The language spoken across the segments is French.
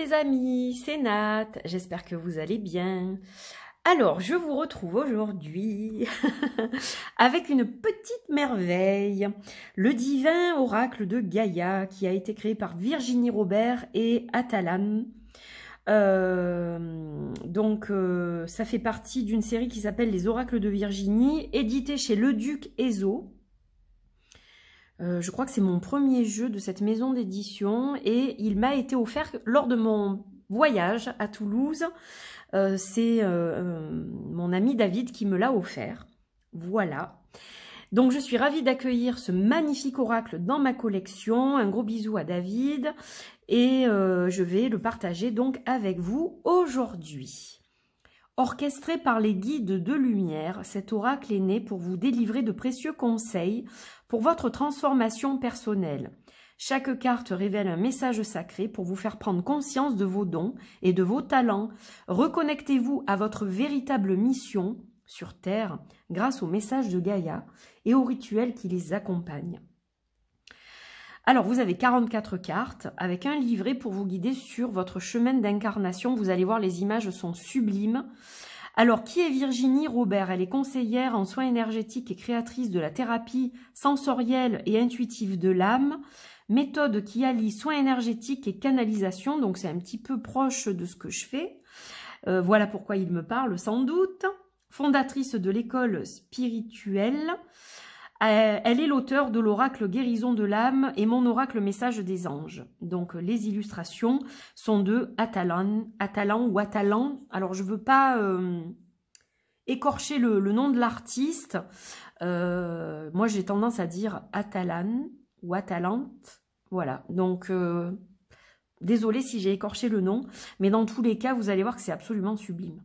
les amis, c'est Nat, j'espère que vous allez bien. Alors, je vous retrouve aujourd'hui avec une petite merveille, le divin oracle de Gaïa qui a été créé par Virginie Robert et Atalan. Ça fait partie d'une série qui s'appelle Les Oracles de Virginie, édité chez Le Duc Ezo. Je crois que c'est mon premier jeu de cette maison d'édition et il m'a été offert lors de mon voyage à Toulouse. C'est mon ami David qui me l'a offert. Voilà. Donc je suis ravie d'accueillir ce magnifique oracle dans ma collection. Un gros bisou à David et je vais le partager donc avec vous aujourd'hui. Orchestré par les guides de lumière, cet oracle est né pour vous délivrer de précieux conseils pour votre transformation personnelle. Chaque carte révèle un message sacré pour vous faire prendre conscience de vos dons et de vos talents. Reconnectez-vous à votre véritable mission sur Terre grâce aux messages de Gaïa et aux rituels qui les accompagnent. Alors, vous avez 44 cartes avec un livret pour vous guider sur votre chemin d'incarnation. Vous allez voir, les images sont sublimes. Alors, qui est Virginie Robert? Elle est conseillère en soins énergétiques et créatrice de la thérapie sensorielle et intuitive de l'âme. Méthode qui allie soins énergétiques et canalisation. Donc, c'est un petit peu proche de ce que je fais. Voilà pourquoi il me parle, sans doute. Fondatrice de l'école spirituelle. Elle est l'auteur de l'oracle guérison de l'âme et mon oracle message des anges. Donc les illustrations sont de Atalan ou Atalan. Alors je ne veux pas écorcher le nom de l'artiste. Moi j'ai tendance à dire Atalan ou Atalante. Voilà, donc désolée si j'ai écorché le nom. Mais dans tous les cas, vous allez voir que c'est absolument sublime.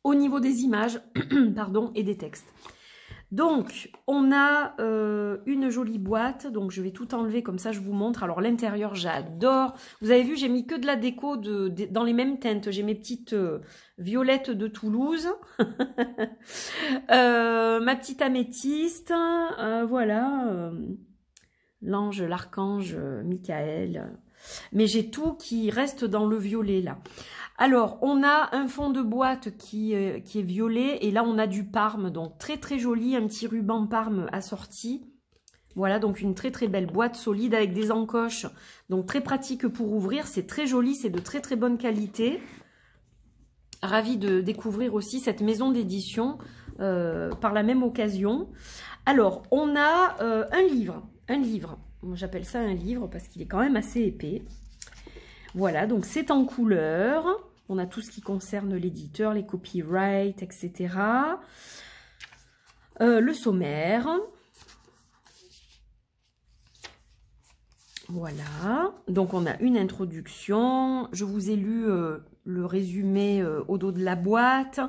Au niveau des images pardon, et des textes. Donc, on a une jolie boîte, donc je vais tout enlever, comme ça je vous montre. Alors l'intérieur, j'adore. Vous avez vu, j'ai mis que de la déco dans les mêmes teintes. J'ai mes petites violettes de Toulouse. Ma petite améthyste, voilà. L'ange, l'archange, Michael. Mais j'ai tout qui reste dans le violet, là. Alors, on a un fond de boîte qui est violet et là, on a du Parme, donc très très joli, un petit ruban Parme assorti. Voilà, donc une très très belle boîte solide avec des encoches, donc très pratique pour ouvrir, c'est très joli, c'est de très très bonne qualité. Ravie de découvrir aussi cette maison d'édition par la même occasion. Alors, on a un livre, j'appelle ça un livre parce qu'il est quand même assez épais. Voilà, donc c'est en couleur. On a tout ce qui concerne l'éditeur, les copyrights, etc. Le sommaire. Voilà. Donc on a une introduction. Je vous ai lu le résumé au dos de la boîte.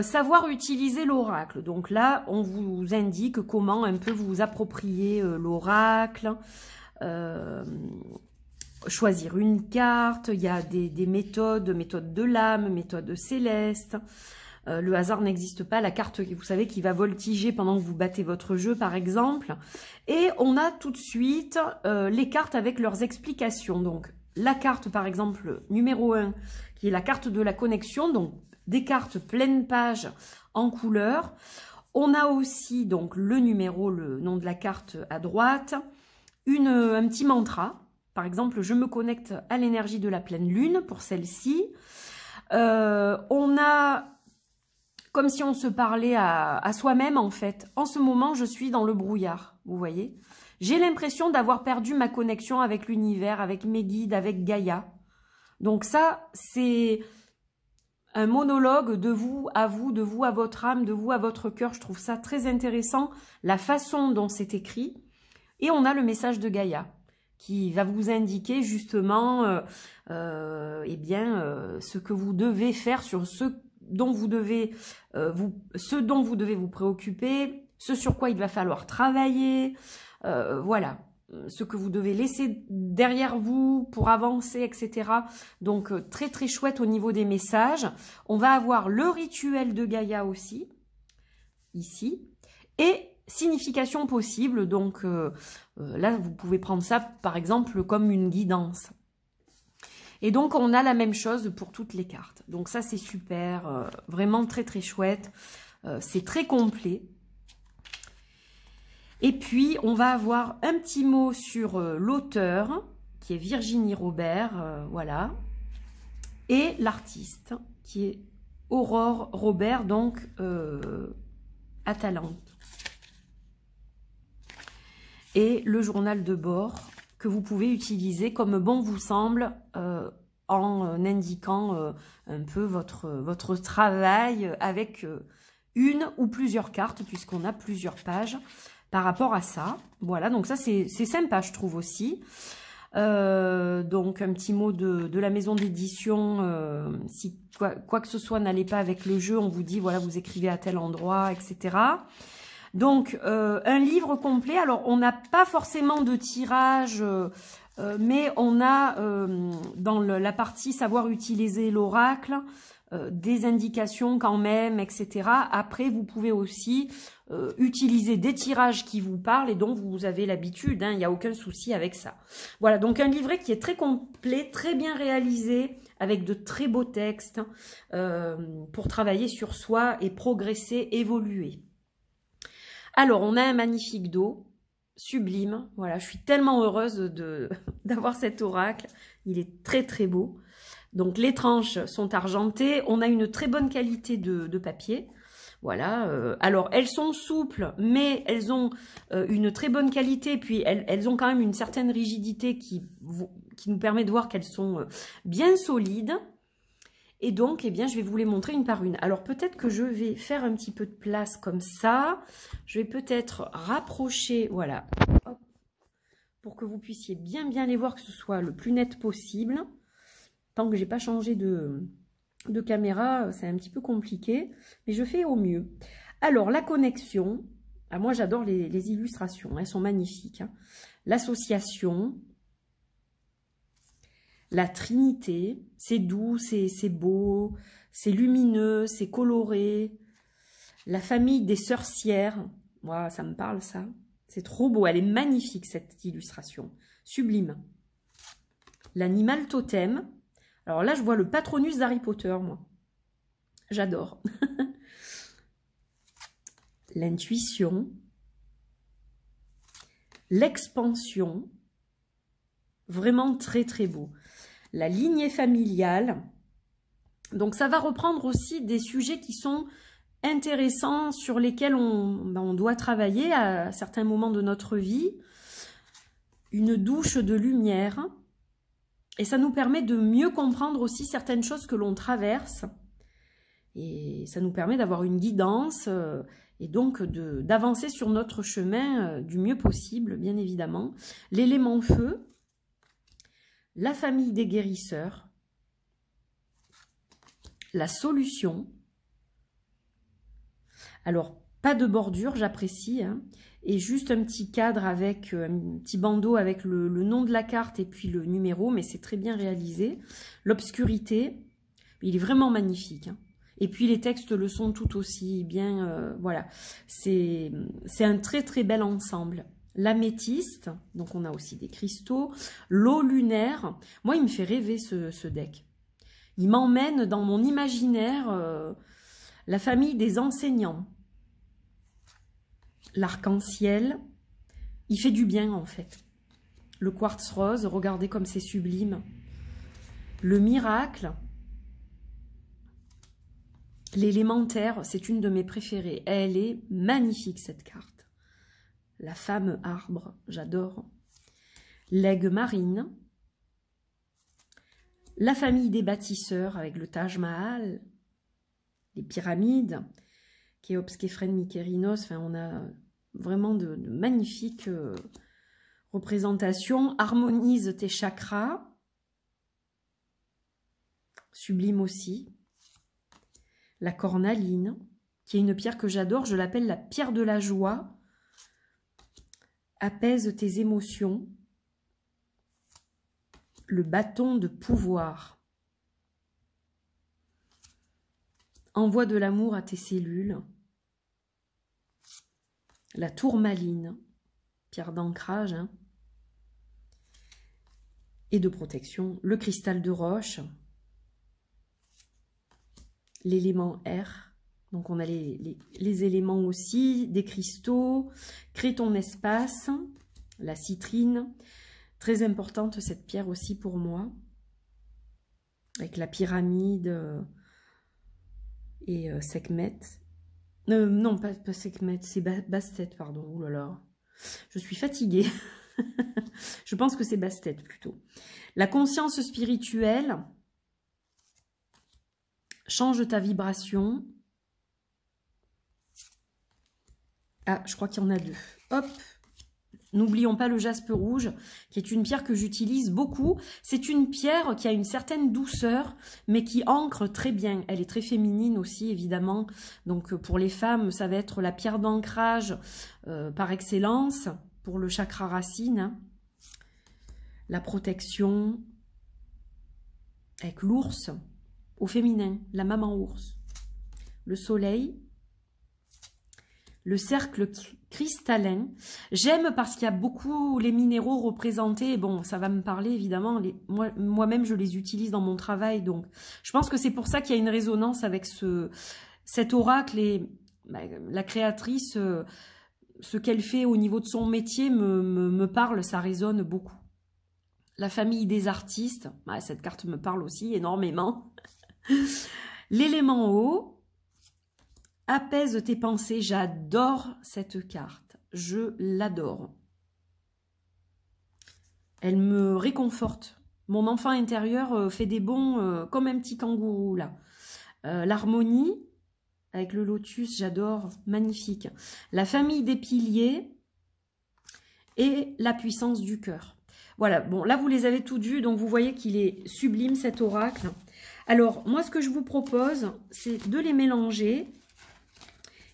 Savoir utiliser l'oracle. Donc là, on vous indique comment un peu vous approprier l'oracle. Choisir une carte, il y a des méthodes de l'âme, méthode céleste. Le hasard n'existe pas, la carte, vous savez, qui va voltiger pendant que vous battez votre jeu, par exemple. Et on a tout de suite les cartes avec leurs explications. Donc, la carte, par exemple, numéro 1, qui est la carte de la connexion, donc des cartes pleine page en couleur. On a aussi, donc, le numéro, le nom de la carte à droite, un petit mantra. Par exemple, je me connecte à l'énergie de la pleine lune pour celle-ci. On a, comme si on se parlait à soi-même en fait. En ce moment, je suis dans le brouillard, vous voyez. J'ai l'impression d'avoir perdu ma connexion avec l'univers, avec mes guides, avec Gaïa. Donc ça, c'est un monologue de vous à vous, de vous à votre âme, de vous à votre cœur. Je trouve ça très intéressant, la façon dont c'est écrit. Et on a le message de Gaïa, qui va vous indiquer justement ce que vous devez faire, sur ce dont vous devez vous préoccuper, ce sur quoi il va falloir travailler, voilà, ce que vous devez laisser derrière vous pour avancer, etc. Donc très très chouette au niveau des messages. On va avoir le rituel de Gaïa aussi, ici, et signification possible, donc là vous pouvez prendre ça par exemple comme une guidance. Et donc, on a la même chose pour toutes les cartes. Donc ça, c'est super, vraiment très très chouette. C'est très complet. Et puis, on va avoir un petit mot sur l'auteur, qui est Virginie Robert, voilà. Et l'artiste, qui est Aurore Robert, donc Atalante. Et le journal de bord que vous pouvez utiliser comme bon vous semble en indiquant un peu votre travail avec une ou plusieurs cartes, puisqu'on a plusieurs pages par rapport à ça. Voilà, donc ça c'est sympa, je trouve aussi. Donc un petit mot de la maison d'édition, si quoi que ce soit n'allait pas avec le jeu, on vous dit voilà, vous écrivez à tel endroit, etc. Donc un livre complet. Alors on n'a pas forcément de tirage, mais on a dans la partie savoir utiliser l'oracle des indications quand même, etc. Après vous pouvez aussi utiliser des tirages qui vous parlent et dont vous avez l'habitude, hein, il n'y a aucun souci avec ça. Voilà, donc un livret qui est très complet, très bien réalisé, avec de très beaux textes pour travailler sur soi et progresser, évoluer. Alors, on a un magnifique dos, sublime. Voilà, je suis tellement heureuse d'avoir cet oracle. Il est très très beau. Donc, les tranches sont argentées. On a une très bonne qualité de papier. Voilà. Alors, elles sont souples, mais elles ont une très bonne qualité. Puis, elles ont quand même une certaine rigidité qui nous permet de voir qu'elles sont bien solides. Et donc, eh bien, je vais vous les montrer une par une. Alors, peut-être que je vais faire un petit peu de place comme ça. Je vais peut-être rapprocher, voilà, hop, pour que vous puissiez bien les voir, que ce soit le plus net possible. Tant que j'ai pas changé de caméra, c'est un petit peu compliqué, mais je fais au mieux. Alors, la connexion, ah, moi j'adore les illustrations, elles sont magnifiques. Hein. L'association, la Trinité, c'est doux, c'est beau, c'est lumineux, c'est coloré. La famille des sorcières, moi ça me parle ça. C'est trop beau, elle est magnifique cette illustration, sublime. L'animal totem, alors là je vois le Patronus d'Harry Potter, moi. J'adore. L'intuition, l'expansion, vraiment très très beau. La lignée familiale. Donc, ça va reprendre aussi des sujets qui sont intéressants, sur lesquels on doit travailler à certains moments de notre vie. Une douche de lumière. Et ça nous permet de mieux comprendre aussi certaines choses que l'on traverse. Et ça nous permet d'avoir une guidance et donc d'avancer sur notre chemin du mieux possible, bien évidemment. L'élément feu. La famille des guérisseurs, la solution. Alors, pas de bordure, j'apprécie, hein, et juste un petit cadre avec un petit bandeau avec le nom de la carte et puis le numéro, mais c'est très bien réalisé. L'obscurité, il est vraiment magnifique. Hein. Et puis les textes le sont tout aussi bien, voilà. C'est un très très bel ensemble. L'améthyste, donc on a aussi des cristaux, l'eau lunaire. Moi, il me fait rêver ce deck. Il m'emmène dans mon imaginaire la famille des enseignants. L'arc-en-ciel, il fait du bien en fait. Le quartz rose, regardez comme c'est sublime. Le miracle. L'élémentaire, c'est une de mes préférées. Elle est magnifique cette carte. La femme arbre, j'adore. L'aigle marine. La famille des bâtisseurs avec le Taj Mahal. Les pyramides. Khéops, Képhren, Mykérinos. Enfin, on a vraiment de magnifiques représentations. Harmonise tes chakras. Sublime aussi. La cornaline, qui est une pierre que j'adore. Je l'appelle la pierre de la joie. Apaise tes émotions. Le bâton de pouvoir. Envoie de l'amour à tes cellules. La tourmaline, pierre d'ancrage. Hein. et de protection. Le cristal de roche, l'élément air. Donc on a les éléments aussi, des cristaux. Crée ton espace, la citrine. Très importante cette pierre aussi pour moi. Avec la pyramide et Sekhmet. Non, pas Sekhmet, c'est Bastet, pardon. Ouh là là, je suis fatiguée. Je pense que c'est Bastet plutôt. La conscience spirituelle. Change ta vibration. Ah, je crois qu'il y en a deux. Hop. N'oublions pas le jaspe rouge, qui est une pierre que j'utilise beaucoup. C'est une pierre qui a une certaine douceur, mais qui ancre très bien. Elle est très féminine aussi, évidemment. Donc, pour les femmes, ça va être la pierre d'ancrage par excellence, pour le chakra racine. La protection, avec l'ours, au féminin, la maman ours. Le soleil. Le cercle cristallin. J'aime parce qu'il y a beaucoup les minéraux représentés. Bon, ça va me parler évidemment. Moi-même, je les utilise dans mon travail. Donc, je pense que c'est pour ça qu'il y a une résonance avec cet oracle. Et la créatrice, ce qu'elle fait au niveau de son métier me parle. Ça résonne beaucoup. La famille des artistes. Cette carte me parle aussi énormément. L'élément eau. Apaise tes pensées, j'adore cette carte, je l'adore. Elle me réconforte. Mon enfant intérieur fait des bonds comme un petit kangourou là. L'harmonie, avec le lotus, j'adore, magnifique. La famille des piliers et la puissance du cœur. Voilà, bon là vous les avez toutes vues, donc vous voyez qu'il est sublime cet oracle. Alors moi ce que je vous propose, c'est de les mélanger.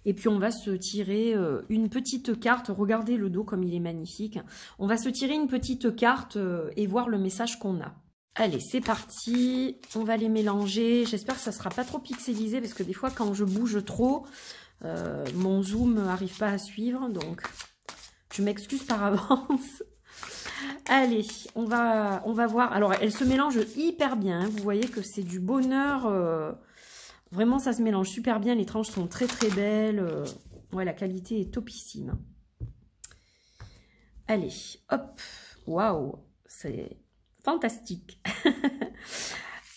Et puis, on va se tirer une petite carte. Regardez le dos comme il est magnifique. On va se tirer une petite carte et voir le message qu'on a. Allez, c'est parti. On va les mélanger. J'espère que ça ne sera pas trop pixelisé parce que des fois, quand je bouge trop, mon zoom n'arrive pas à suivre. Donc, je m'excuse par avance. Allez, on va voir. Alors, elle se mélange hyper bien. Hein. Vous voyez que c'est du bonheur... Vraiment, ça se mélange super bien. Les tranches sont très, très belles. Ouais, la qualité est topissime. Allez, hop. Waouh, c'est fantastique.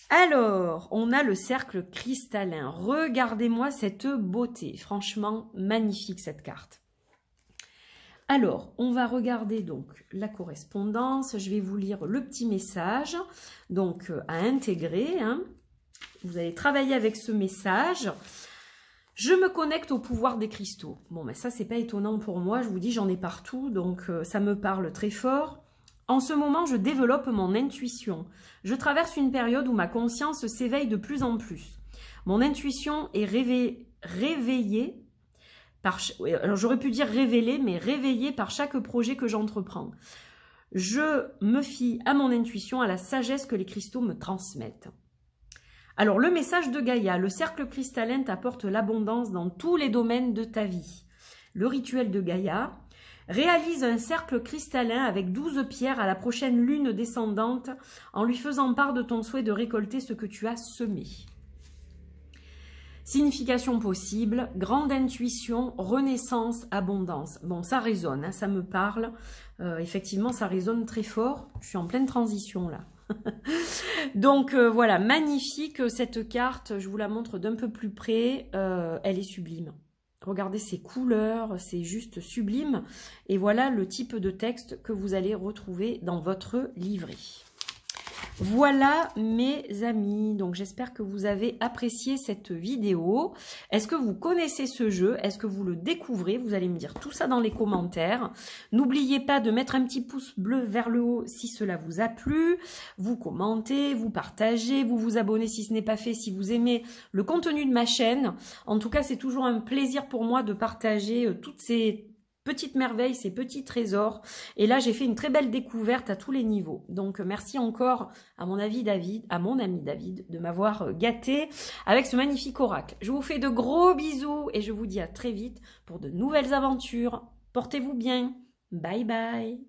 Alors, on a le cercle cristallin. Regardez-moi cette beauté. Franchement, magnifique cette carte. Alors, on va regarder donc la correspondance. Je vais vous lire le petit message. Donc, à intégrer, hein. Vous allez travailler avec ce message. Je me connecte au pouvoir des cristaux. Bon, mais ça, c'est pas étonnant pour moi. Je vous dis, j'en ai partout, donc ça me parle très fort. En ce moment, je développe mon intuition. Je traverse une période où ma conscience s'éveille de plus en plus. Mon intuition est réveillée par... Alors, j'aurais pu dire révélée, mais réveillée par chaque projet que j'entreprends. Je me fie à mon intuition, à la sagesse que les cristaux me transmettent. Alors, le message de Gaïa, le cercle cristallin t'apporte l'abondance dans tous les domaines de ta vie. Le rituel de Gaïa, réalise un cercle cristallin avec 12 pierres à la prochaine lune descendante en lui faisant part de ton souhait de récolter ce que tu as semé. Signification possible, grande intuition, renaissance, abondance. Bon, ça résonne, hein, ça me parle. Effectivement, ça résonne très fort. Je suis en pleine transition là. Donc voilà, magnifique cette carte, je vous la montre d'un peu plus près, elle est sublime. Regardez ces couleurs, c'est juste sublime. Et voilà le type de texte que vous allez retrouver dans votre livret. Voilà mes amis, donc j'espère que vous avez apprécié cette vidéo. Est-ce que vous connaissez ce jeu? Est-ce que vous le découvrez? Vous allez me dire tout ça dans les commentaires. N'oubliez pas de mettre un petit pouce bleu vers le haut si cela vous a plu. Vous commentez, vous partagez, vous vous abonnez si ce n'est pas fait, si vous aimez le contenu de ma chaîne. En tout cas, c'est toujours un plaisir pour moi de partager toutes ces petites merveilles, ces petits trésors. Et là, j'ai fait une très belle découverte à tous les niveaux. Donc, merci encore à mon ami David, de m'avoir gâté avec ce magnifique oracle. Je vous fais de gros bisous et je vous dis à très vite pour de nouvelles aventures. Portez-vous bien. Bye bye.